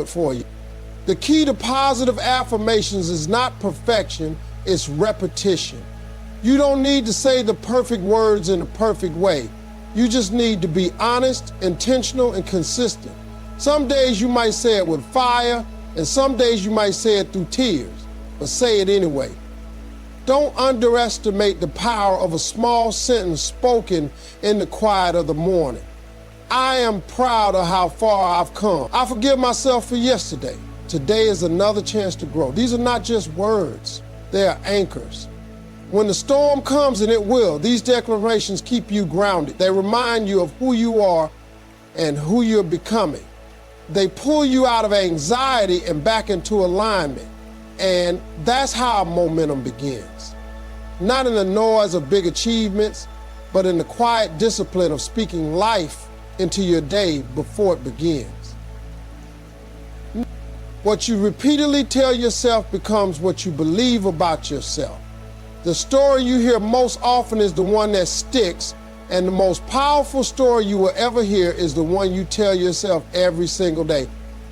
it for you. The key to positive affirmations is not perfection, it's repetition. You don't need to say the perfect words in a perfect way. You just need to be honest, intentional, and consistent. Some days you might say it with fire, and some days you might say it through tears, but say it anyway. Don't underestimate the power of a small sentence spoken in the quiet of the morning. I am proud of how far I've come. I forgive myself for yesterday. Today is another chance to grow. These are not just words, they are anchors. When the storm comes, and it will, these declarations keep you grounded. They remind you of who you are and who you're becoming. They pull you out of anxiety and back into alignment. And that's how momentum begins. Not in the noise of big achievements, but in the quiet discipline of speaking life into your day before it begins. What you repeatedly tell yourself becomes what you believe about yourself. The story you hear most often is the one that sticks, and the most powerful story you will ever hear is the one you tell yourself every single day.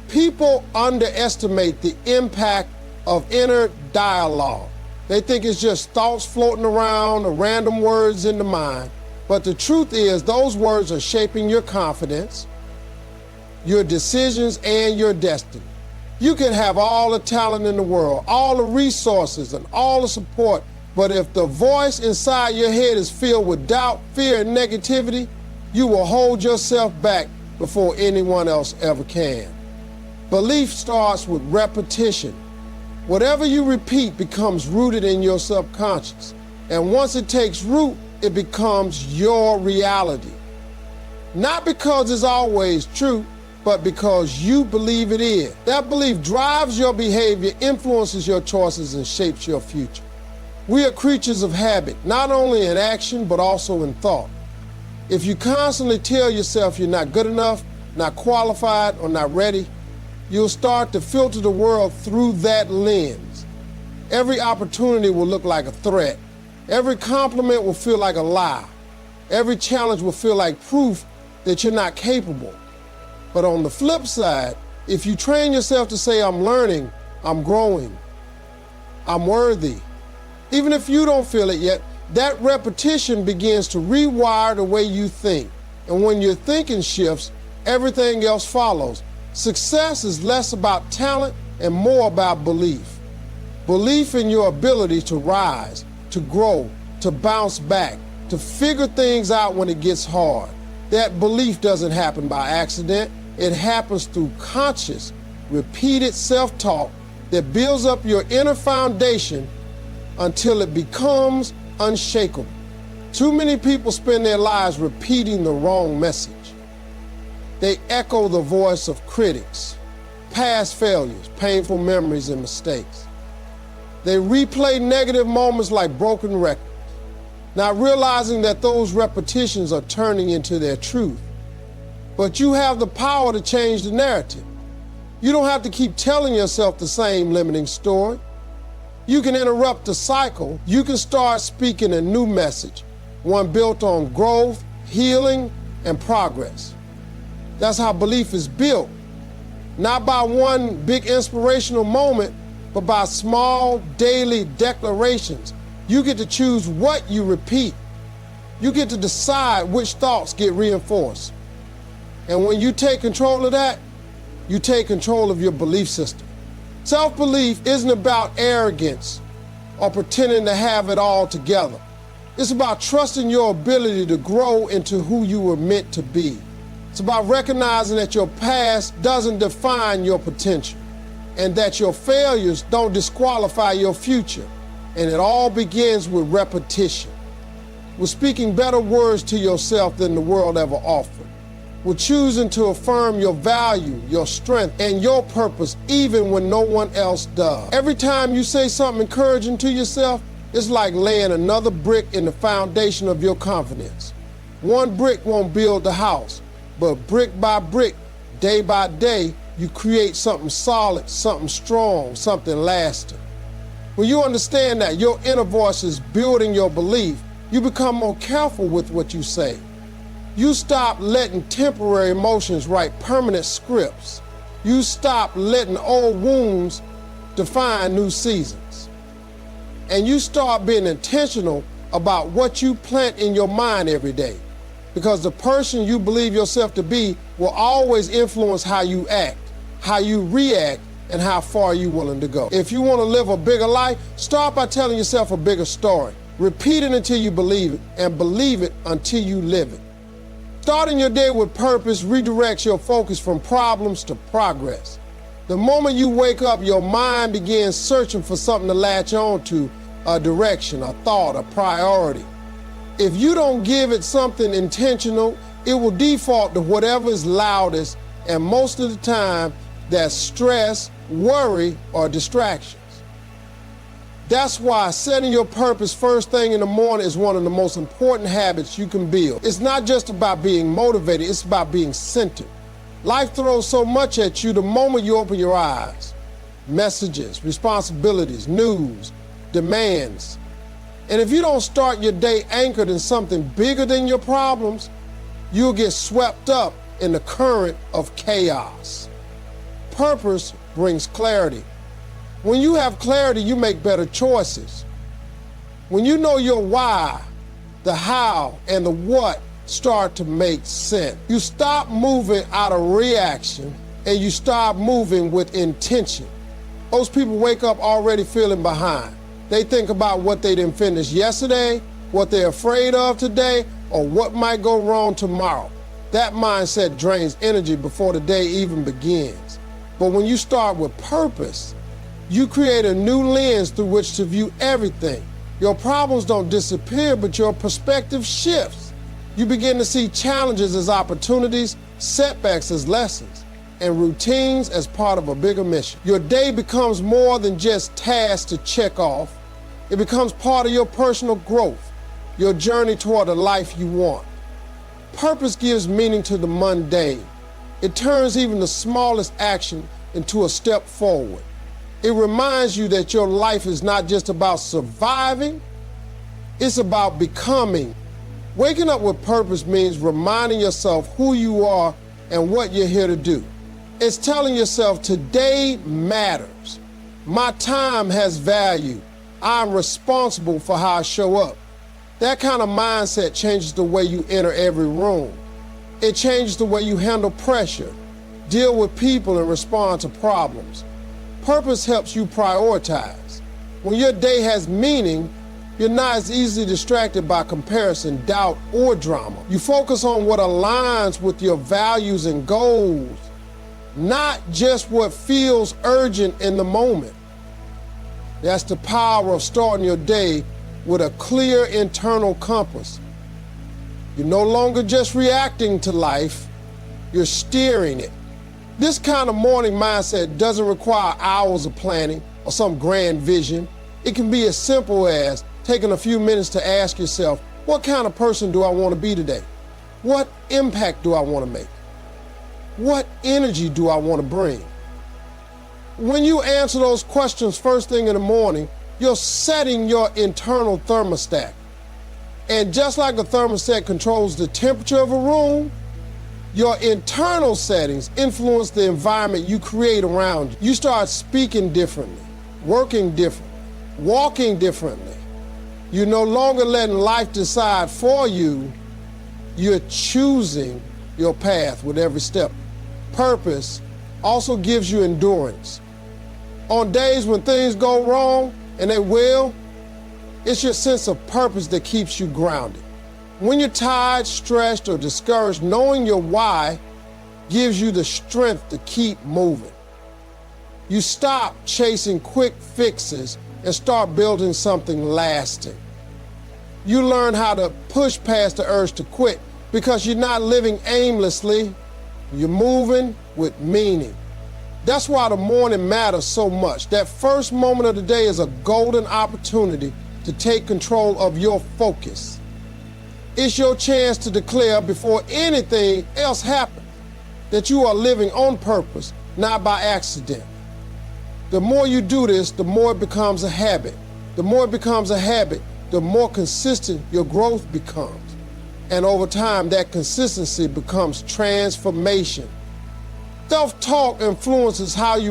People underestimate the impact of inner dialogue. They think it's just thoughts floating around or random words in the mind. But the truth is, those words are shaping your confidence, your decisions, and your destiny. You can have all the talent in the world, all the resources, and all the support, but if the voice inside your head is filled with doubt, fear, and negativity, you will hold yourself back before anyone else ever can. Belief starts with repetition. Whatever you repeat becomes rooted in your subconscious. And once it takes root, it becomes your reality. Not because it's always true, but because you believe it is. That belief drives your behavior, influences your choices, and shapes your future. We are creatures of habit, not only in action, but also in thought. If you constantly tell yourself you're not good enough, not qualified, or not ready, you'll start to filter the world through that lens. Every opportunity will look like a threat. Every compliment will feel like a lie. Every challenge will feel like proof that you're not capable. But on the flip side, if you train yourself to say, I'm learning, I'm growing, I'm worthy, even if you don't feel it yet, that repetition begins to rewire the way you think. And when your thinking shifts, everything else follows. Success is less about talent and more about belief. Belief in your ability to rise, to grow, to bounce back, to figure things out when it gets hard. That belief doesn't happen by accident. It happens through conscious, repeated self-talk that builds up your inner foundation until it becomes unshakable. Too many people spend their lives repeating the wrong message. They echo the voice of critics, past failures, painful memories, and mistakes. They replay negative moments like broken records, not realizing that those repetitions are turning into their truth. But you have the power to change the narrative. You don't have to keep telling yourself the same limiting story. You can interrupt the cycle. You can start speaking a new message, one built on growth, healing, and progress. That's how belief is built, not by one big inspirational moment, but by small daily declarations. You get to choose what you repeat. You get to decide which thoughts get reinforced. And when you take control of that, you take control of your belief system. Self-belief isn't about arrogance or pretending to have it all together. It's about trusting your ability to grow into who you were meant to be. It's about recognizing that your past doesn't define your potential and that your failures don't disqualify your future. And it all begins with repetition, with speaking better words to yourself than the world ever offered, with choosing to affirm your value, your strength, and your purpose even when no one else does. Every time you say something encouraging to yourself, it's like laying another brick in the foundation of your confidence. One brick won't build the house, but brick by brick, day by day, you create something solid, something strong, something lasting. When you understand that your inner voice is building your belief, you become more careful with what you say. You stop letting temporary emotions write permanent scripts. You stop letting old wounds define new seasons. And you start being intentional about what you plant in your mind every day. Because the person you believe yourself to be will always influence how you act, how you react, and how far you're willing to go. If you want to live a bigger life, start by telling yourself a bigger story. Repeat it until you believe it, and believe it until you live it. Starting your day with purpose redirects your focus from problems to progress. The moment you wake up, your mind begins searching for something to latch on to, a direction, a thought, a priority. If you don't give it something intentional, it will default to whatever is loudest, and most of the time, that's stress, worry, or distractions. That's why setting your purpose first thing in the morning is one of the most important habits you can build. It's not just about being motivated, it's about being centered. Life throws so much at you the moment you open your eyes. Messages, responsibilities, news, demands. And if you don't start your day anchored in something bigger than your problems, you'll get swept up in the current of chaos. Purpose brings clarity. When you have clarity, you make better choices. When you know your why, the how, and the what start to make sense. You stop moving out of reaction and you start moving with intention. Most people wake up already feeling behind. They think about what they didn't finish yesterday, what they're afraid of today, or what might go wrong tomorrow. That mindset drains energy before the day even begins. But when you start with purpose, you create a new lens through which to view everything. Your problems don't disappear, but your perspective shifts. You begin to see challenges as opportunities, setbacks as lessons, and routines as part of a bigger mission. Your day becomes more than just tasks to check off. It becomes part of your personal growth, your journey toward a life you want. Purpose gives meaning to the mundane. It turns even the smallest action into a step forward. It reminds you that your life is not just about surviving, it's about becoming. Waking up with purpose means reminding yourself who you are and what you're here to do. It's telling yourself today matters. My time has value. I'm responsible for how I show up. That kind of mindset changes the way you enter every room. It changes the way you handle pressure, deal with people, and respond to problems. Purpose helps you prioritize. When your day has meaning, you're not as easily distracted by comparison, doubt, or drama. You focus on what aligns with your values and goals, not just what feels urgent in the moment. That's the power of starting your day with a clear internal compass. You're no longer just reacting to life, you're steering it. This kind of morning mindset doesn't require hours of planning or some grand vision. It can be as simple as taking a few minutes to ask yourself, what kind of person do I want to be today? What impact do I want to make? What energy do I want to bring? When you answer those questions first thing in the morning, you're setting your internal thermostat. And just like a thermostat controls the temperature of a room, your internal settings influence the environment you create around you. You start speaking differently, working differently, walking differently. You're no longer letting life decide for you. You're choosing your path with every step. Purpose also gives you endurance. On days when things go wrong, and they will, it's your sense of purpose that keeps you grounded. When you're tired, stressed, or discouraged, knowing your why gives you the strength to keep moving. You stop chasing quick fixes and start building something lasting. You learn how to push past the urge to quit because you're not living aimlessly, you're moving with meaning. That's why the morning matters so much. That first moment of the day is a golden opportunity to take control of your focus. It's your chance to declare before anything else happens that you are living on purpose, not by accident. The more you do this, the more it becomes a habit. The more it becomes a habit, the more consistent your growth becomes. And over time, that consistency becomes transformation. Self-talk influences how you